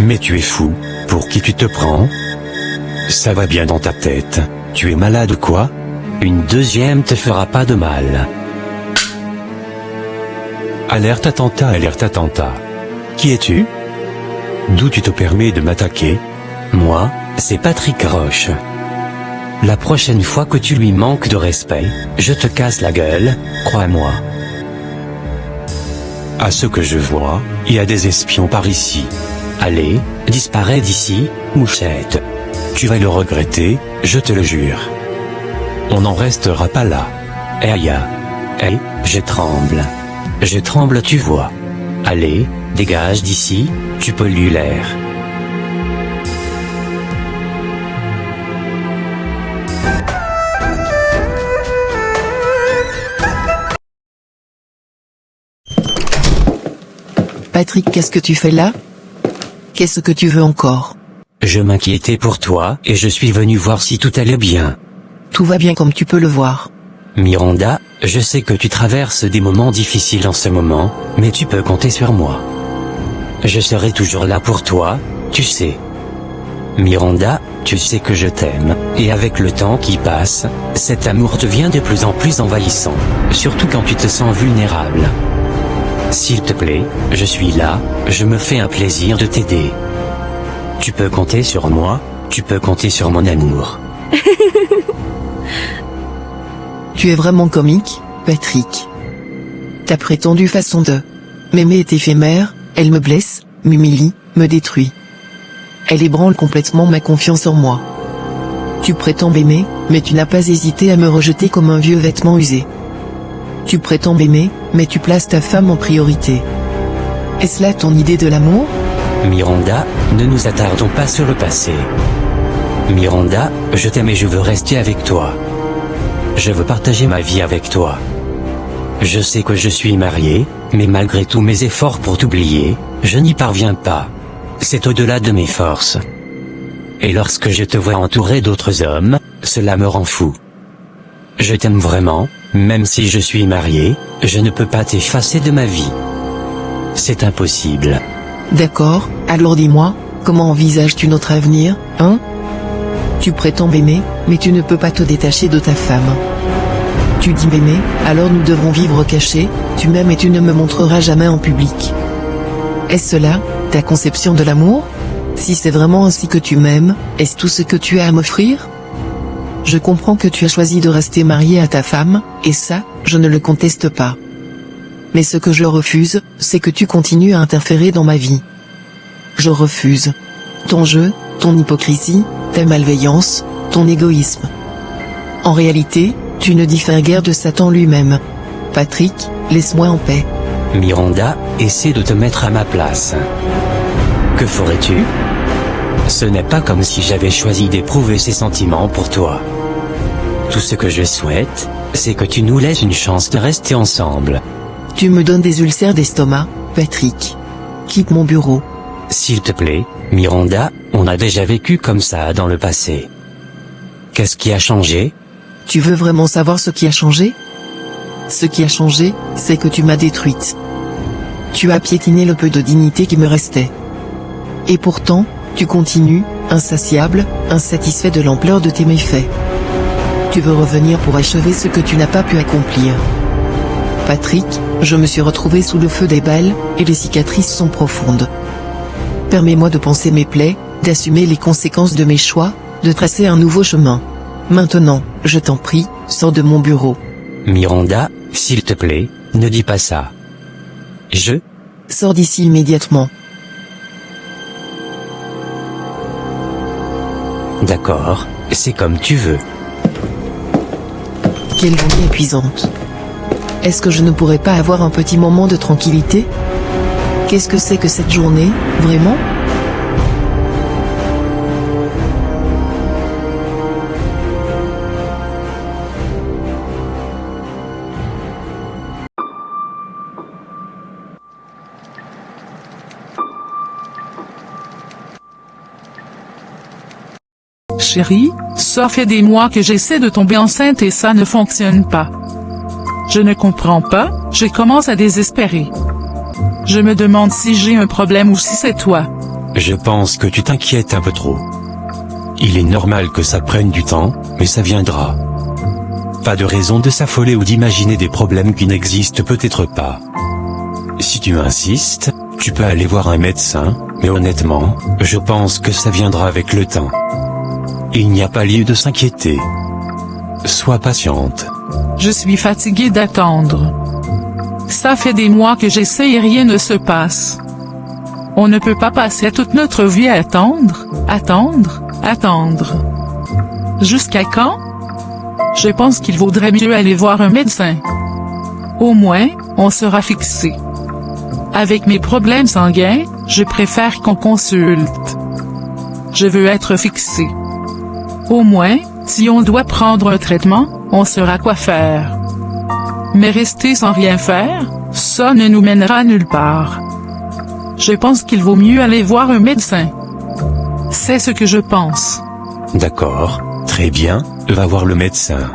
Mais tu es fou, pour qui tu te prends? Ça va bien dans ta tête, tu es malade ou quoi? Une deuxième te fera pas de mal. Alerte attentat, alerte attentat. Qui es-tu? D'où tu te permets de m'attaquer? Moi, c'est Patrick Roche. La prochaine fois que tu lui manques de respect, je te casse la gueule, crois-moi. À ce que je vois, il y a des espions par ici. Allez, disparais d'ici, mouchette. Tu vas le regretter, je te le jure. On n'en restera pas là. Je tremble. Je tremble, tu vois. Allez, dégage d'ici, tu pollues l'air. Patrick, qu'est-ce que tu fais là? Qu'est-ce que tu veux encore? Je m'inquiétais pour toi et je suis venu voir si tout allait bien. Tout va bien comme tu peux le voir. Miranda, je sais que tu traverses des moments difficiles en ce moment, mais tu peux compter sur moi. Je serai toujours là pour toi, tu sais. Miranda, tu sais que je t'aime, et avec le temps qui passe, cet amour devient de plus en plus envahissant, surtout quand tu te sens vulnérable. S'il te plaît, je suis là, je me fais un plaisir de t'aider. Tu peux compter sur moi, tu peux compter sur mon amour. Tu es vraiment comique, Patrick. Ta prétendue façon de m'aimer est éphémère, elle me blesse, m'humilie, me détruit. Elle ébranle complètement ma confiance en moi. Tu prétends m'aimer, mais tu n'as pas hésité à me rejeter comme un vieux vêtement usé. Tu prétends m'aimer, mais tu places ta femme en priorité. Est-ce là ton idée de l'amour? Miranda, ne nous attardons pas sur le passé. Miranda, je t'aime et je veux rester avec toi. Je veux partager ma vie avec toi. Je sais que je suis marié, mais malgré tous mes efforts pour t'oublier, je n'y parviens pas. C'est au-delà de mes forces. Et lorsque je te vois entouré d'autres hommes, cela me rend fou. Je t'aime vraiment, même si je suis marié, je ne peux pas t'effacer de ma vie. C'est impossible. D'accord, alors dis-moi, comment envisages-tu notre avenir, hein? Tu prétends m'aimer, mais tu ne peux pas te détacher de ta femme. Tu dis m'aimer, alors nous devrons vivre cachés, tu m'aimes et tu ne me montreras jamais en public. Est-ce cela, ta conception de l'amour? Si c'est vraiment ainsi que tu m'aimes, est-ce tout ce que tu as à m'offrir? Je comprends que tu as choisi de rester marié à ta femme, et ça, je ne le conteste pas. Mais ce que je refuse, c'est que tu continues à interférer dans ma vie. Je refuse. Ton jeu, ton hypocrisie, ta malveillance, ton égoïsme. En réalité, tu ne diffères guère de Satan lui-même. Patrick, laisse-moi en paix. Miranda, essaie de te mettre à ma place. Que ferais-tu? Ce n'est pas comme si j'avais choisi d'éprouver ces sentiments pour toi. Tout ce que je souhaite, c'est que tu nous laisses une chance de rester ensemble. Tu me donnes des ulcères d'estomac, Patrick. Quitte mon bureau. S'il te plaît, Miranda, on a déjà vécu comme ça dans le passé. Qu'est-ce qui a changé? Tu veux vraiment savoir ce qui a changé? Ce qui a changé, c'est que tu m'as détruite. Tu as piétiné le peu de dignité qui me restait. Et pourtant, tu continues, insatiable, insatisfait de l'ampleur de tes méfaits. Tu veux revenir pour achever ce que tu n'as pas pu accomplir. Patrick, je me suis retrouvé sous le feu des balles, et les cicatrices sont profondes. Permets-moi de panser mes plaies, d'assumer les conséquences de mes choix, de tracer un nouveau chemin. Maintenant, je t'en prie, sors de mon bureau. Miranda, s'il te plaît, ne dis pas ça. Sors d'ici immédiatement. D'accord, c'est comme tu veux. Quelle journée épuisante. Est-ce que je ne pourrais pas avoir un petit moment de tranquillité? Qu'est-ce que c'est que cette journée, vraiment? Chérie, ça fait des mois que j'essaie de tomber enceinte et ça ne fonctionne pas. Je ne comprends pas, je commence à désespérer. Je me demande si j'ai un problème ou si c'est toi. Je pense que tu t'inquiètes un peu trop. Il est normal que ça prenne du temps, mais ça viendra. Pas de raison de s'affoler ou d'imaginer des problèmes qui n'existent peut-être pas. Si tu insistes, tu peux aller voir un médecin, mais honnêtement, je pense que ça viendra avec le temps. Il n'y a pas lieu de s'inquiéter. Sois patiente. Je suis fatiguée d'attendre. Ça fait des mois que j'essaie et rien ne se passe. On ne peut pas passer toute notre vie à attendre, attendre. Jusqu'à quand? Je pense qu'il vaudrait mieux aller voir un médecin. Au moins, on sera fixé. Avec mes problèmes sanguins, je préfère qu'on consulte. Je veux être fixé. Au moins, si on doit prendre un traitement, on saura quoi faire. Mais rester sans rien faire, ça ne nous mènera nulle part. Je pense qu'il vaut mieux aller voir un médecin. C'est ce que je pense. D'accord, très bien, va voir le médecin.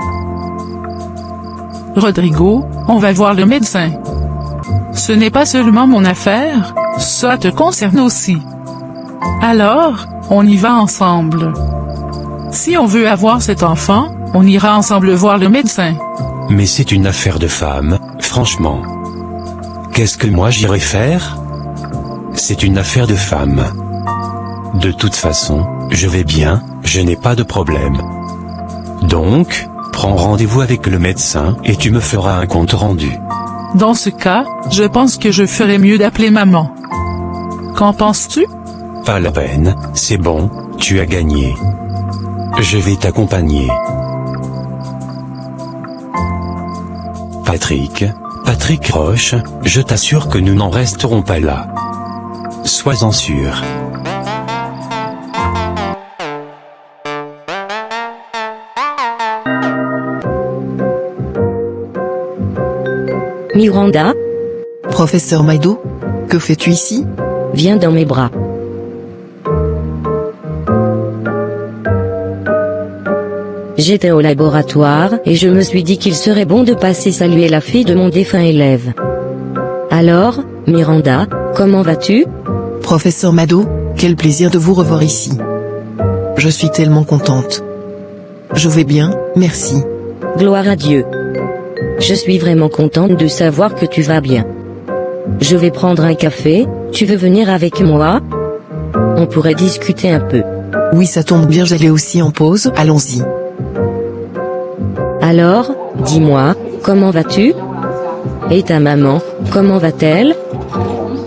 Rodrigo, on va voir le médecin. Ce n'est pas seulement mon affaire, ça te concerne aussi. Alors, on y va ensemble. Si on veut avoir cet enfant, on ira ensemble voir le médecin. Mais c'est une affaire de femme, franchement. Qu'est-ce que moi j'irai faire? C'est une affaire de femme. De toute façon, je vais bien, je n'ai pas de problème. Donc, prends rendez-vous avec le médecin et tu me feras un compte rendu. Dans ce cas, je pense que je ferais mieux d'appeler maman. Qu'en penses-tu? Pas la peine, c'est bon, tu as gagné. Je vais t'accompagner. Patrick Roche, je t'assure que nous n'en resterons pas là. Sois-en sûr. Miranda, Professeur Maido, que fais-tu ici? viens dans mes bras. J'étais au laboratoire et je me suis dit qu'il serait bon de passer saluer la fille de mon défunt élève. Alors, Miranda, comment vas-tu? Professeur Maido, quel plaisir de vous revoir ici. Je suis tellement contente. Je vais bien, merci. Gloire à Dieu. Je suis vraiment contente de savoir que tu vas bien. Je vais prendre un café, tu veux venir avec moi? On pourrait discuter un peu. Oui, ça tombe bien, j'allais aussi en pause, allons-y. Alors, dis-moi, comment vas-tu? Et ta maman, comment va-t-elle?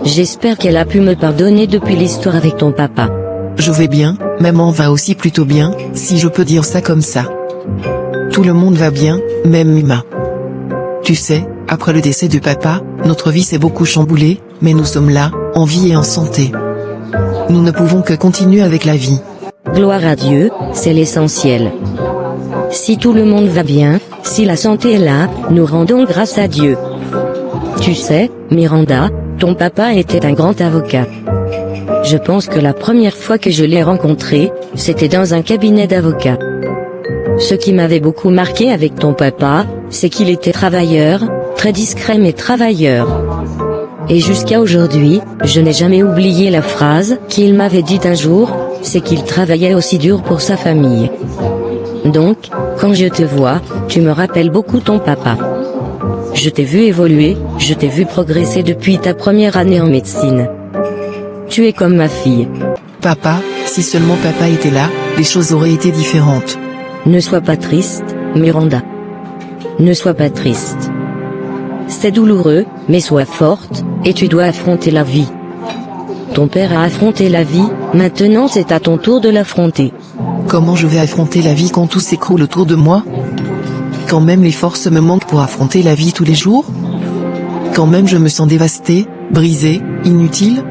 J'espère qu'elle a pu me pardonner depuis l'histoire avec ton papa. Je vais bien, maman va aussi plutôt bien, si je peux dire ça comme ça. Tout le monde va bien, même Mima. Tu sais, après le décès de papa, notre vie s'est beaucoup chamboulée, mais nous sommes là, en vie et en santé. Nous ne pouvons que continuer avec la vie. Gloire à Dieu, c'est l'essentiel. Si tout le monde va bien, si la santé est là, nous rendons grâce à Dieu. Tu sais, Miranda, ton papa était un grand avocat. Je pense que la première fois que je l'ai rencontré, c'était dans un cabinet d'avocats. Ce qui m'avait beaucoup marqué avec ton papa, c'est qu'il était travailleur, très discret mais travailleur. Et jusqu'à aujourd'hui, je n'ai jamais oublié la phrase qu'il m'avait dite un jour, c'est qu'il travaillait aussi dur pour sa famille. Donc, quand je te vois, tu me rappelles beaucoup ton papa. Je t'ai vu évoluer, je t'ai vu progresser depuis ta première année en médecine. Tu es comme ma fille. Papa, si seulement papa était là, les choses auraient été différentes. Ne sois pas triste, Miranda. Ne sois pas triste. C'est douloureux, mais sois forte, et tu dois affronter la vie. Ton père a affronté la vie, maintenant c'est à ton tour de l'affronter. Comment je vais affronter la vie quand tout s'écroule autour de moi? Quand même les forces me manquent pour affronter la vie tous les jours? Quand même je me sens dévastée, brisée, inutile?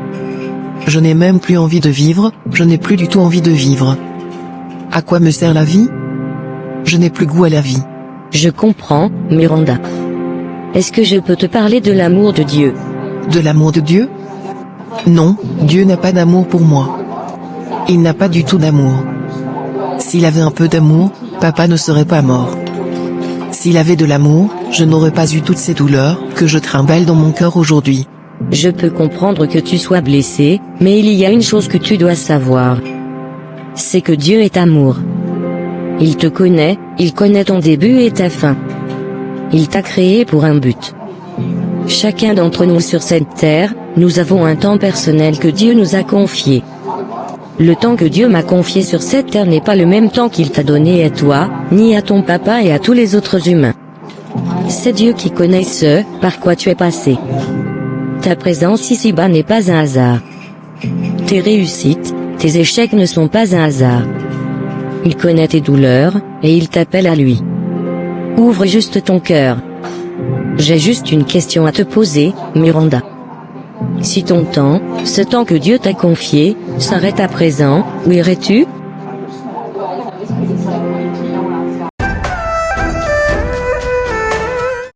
Je n'ai même plus envie de vivre, je n'ai plus du tout envie de vivre. À quoi me sert la vie? Je n'ai plus goût à la vie. Je comprends, Miranda. Est-ce que je peux te parler de l'amour de Dieu? De l'amour de Dieu? Non, Dieu n'a pas d'amour pour moi. Il n'a pas du tout d'amour. S'il avait un peu d'amour, papa ne serait pas mort. S'il avait de l'amour, je n'aurais pas eu toutes ces douleurs que je trimballe dans mon cœur aujourd'hui. je peux comprendre que tu sois blessé, mais il y a une chose que tu dois savoir. C'est que Dieu est amour. Il te connaît, il connaît ton début et ta fin. Il t'a créé pour un but. Chacun d'entre nous sur cette terre, nous avons un temps personnel que Dieu nous a confié. Le temps que Dieu m'a confié sur cette terre n'est pas le même temps qu'il t'a donné à toi, ni à ton papa et à tous les autres humains. C'est Dieu qui connaît ce par quoi tu es passé. Ta présence ici-bas n'est pas un hasard. Tes réussites, tes échecs ne sont pas un hasard. Il connaît tes douleurs, et il t'appelle à lui. Ouvre juste ton cœur. J'ai juste une question à te poser, Miranda. Si ton temps, ce temps que Dieu t'a confié, s'arrête à présent, où irais-tu ?